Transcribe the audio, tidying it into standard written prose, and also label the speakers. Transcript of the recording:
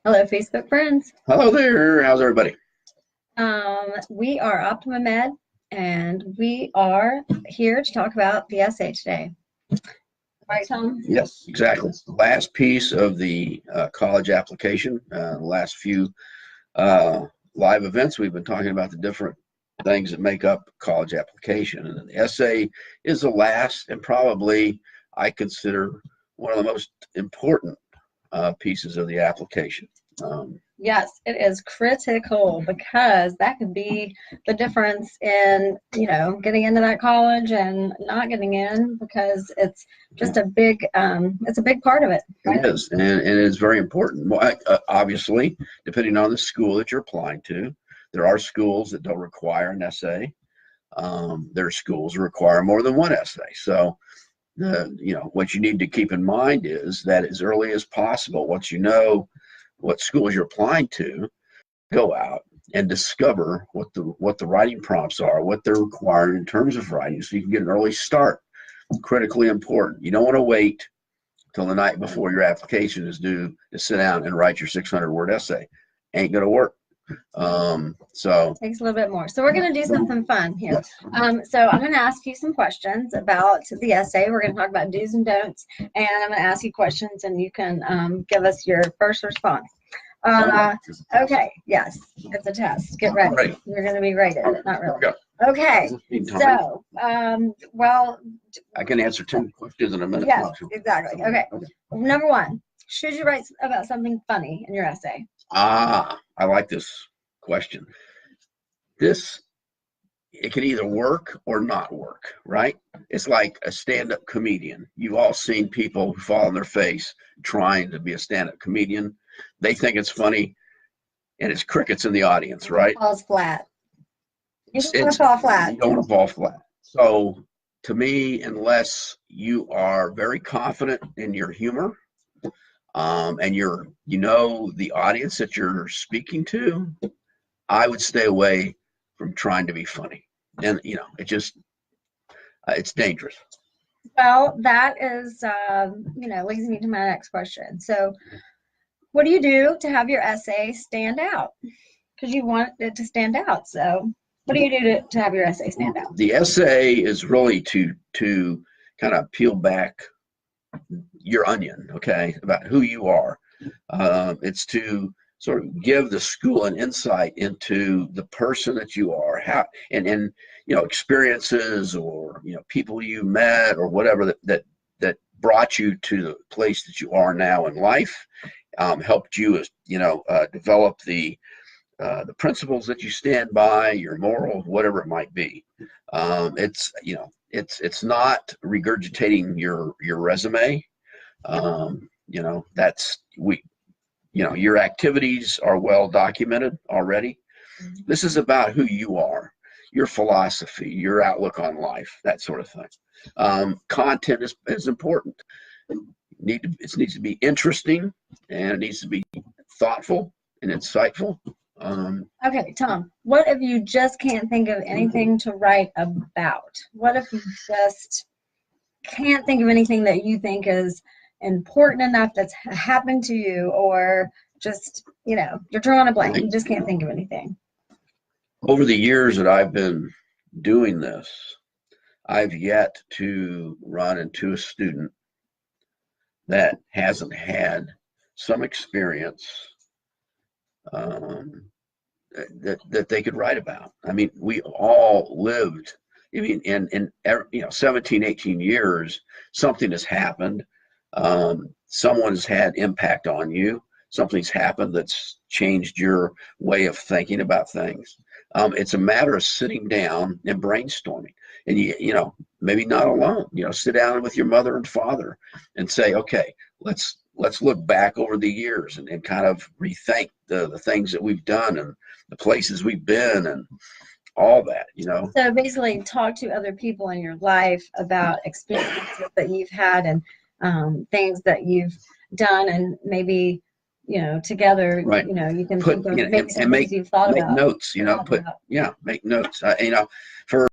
Speaker 1: Hello, Facebook friends.
Speaker 2: Hello there. How's everybody?
Speaker 1: We are OptimaMed, and we are here to talk about the essay today. Right, Tom?
Speaker 2: Yes, exactly. It's the last piece of the college application. The last few uh, live events, we've been talking about the different things that make up college application. And the essay is the last and probably I consider one of the most important pieces of the application. Um,
Speaker 1: Yes, it is critical because that could be the difference in, getting into that college and not getting in because it's just it's a big part of it,
Speaker 2: It
Speaker 1: right?
Speaker 2: is, and it's very important. Well, obviously, depending on the school that you're applying to, there are schools that don't require an essay. There are schools that require more than one essay. So, what you need to keep in mind is that as early as possible, once you know what schools you're applying to, go out and discover what the writing prompts are, what they're requiring in terms of writing, so you can get an early start. Critically important. You don't want to wait till the night before your application is due to sit down and write your 600-word essay. Ain't gonna work. So
Speaker 1: Takes a little bit more. So we're going to do something fun here.
Speaker 2: yes,
Speaker 1: So I'm going to ask you some questions about the essay. We're going to talk about do's and don'ts, and I'm going to ask you questions, and you can give us your first response. Okay, yes, it's a test. Get ready.
Speaker 2: Ready.
Speaker 1: You're going to be rated, not
Speaker 2: Here we
Speaker 1: really.
Speaker 2: go.
Speaker 1: Okay, so, well,
Speaker 2: I can answer 10 questions in a minute.
Speaker 1: yes, exactly. Okay, number one, should you write about something funny in your essay?
Speaker 2: I like this question. This it can either work or not work, right? It's like a stand-up comedian. You've all seen people who fall on their face trying to be a stand-up comedian. They think it's funny, and it's crickets in the audience, right?
Speaker 1: Falls flat. You don't want
Speaker 2: It's
Speaker 1: to fall flat.
Speaker 2: you don't want to fall flat. So to me, unless you are very confident in your humor, and the audience that you're speaking to, I would stay away from trying to be funny. And it's dangerous.
Speaker 1: Well, that is, leads me to my next question. So, what do you do to have your essay stand out? Because you want it to stand out. So, what do you do to have your essay stand out?
Speaker 2: The essay is really to kind of peel back your onion, okay, about who you are. It's to sort of give the school an insight into the person that you are, how and experiences or people you met or whatever that brought you to the place that you are now in life, helped you develop the principles that you stand by, your moral, whatever it might be. It's not regurgitating your resume. That's we your activities are well documented already. This is about who you are, your philosophy, your outlook on life, that sort of thing. Content is important. It needs to be interesting, and it needs to be thoughtful and insightful.
Speaker 1: Okay, Tom, what if you just can't think of anything to write about? What if you just can't think of anything that you think is important enough that's happened to you, or just, you're drawing a blank, you just can't think of anything?
Speaker 2: Over the years that I've been doing this, I've yet to run into a student that hasn't had some experience, um, that they could write about. I mean, we all lived. I mean, in 17, 18 years, something has happened. Someone has had impact on you. Something's happened that's changed your way of thinking about things. It's a matter of sitting down and brainstorming, and maybe not alone. Sit down with your mother and father and say, okay, let's look back over the years and kind of rethink the things that we've done and the places we've been and all that.
Speaker 1: So basically, talk to other people in your life about experiences that you've had and things that you've done, and maybe, together,
Speaker 2: Right.
Speaker 1: you can
Speaker 2: Put
Speaker 1: think of
Speaker 2: you know,
Speaker 1: maybe some
Speaker 2: and
Speaker 1: things you've thought
Speaker 2: make
Speaker 1: about.
Speaker 2: notes. Make notes. For